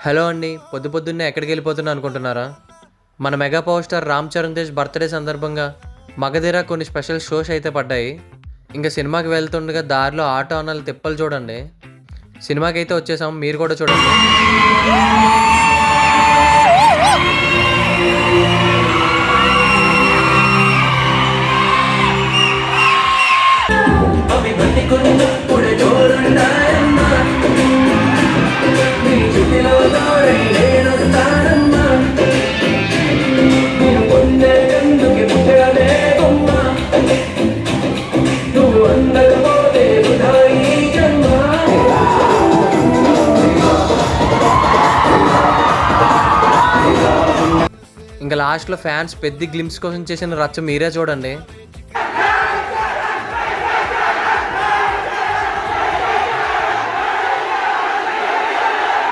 Hello అండి. పొద్దున్నే ఎక్కడికెళ్ళిపోతున్నా అనుకుంటున్నారా? మన mega power star 'Ram Charan Tej' birthday సందర్భంగా 'మగధీర' కొన్ని స్పెషల్ షోస్ అయితే పడ్డాయి. ఇంక సినిమాకి వెళ్తుండగా దారిలో ఆటో అన్నల తిప్పలు చూడండి. సినిమాకైతే వచ్చేసాం. మీరు కూడా చూడండి. ఇంక లాస్ట్‌లో ఫ్యాన్స్ పెద్ద గ్లింప్స్ కోసం చేసిన రచ్చ మీరే చూడండి.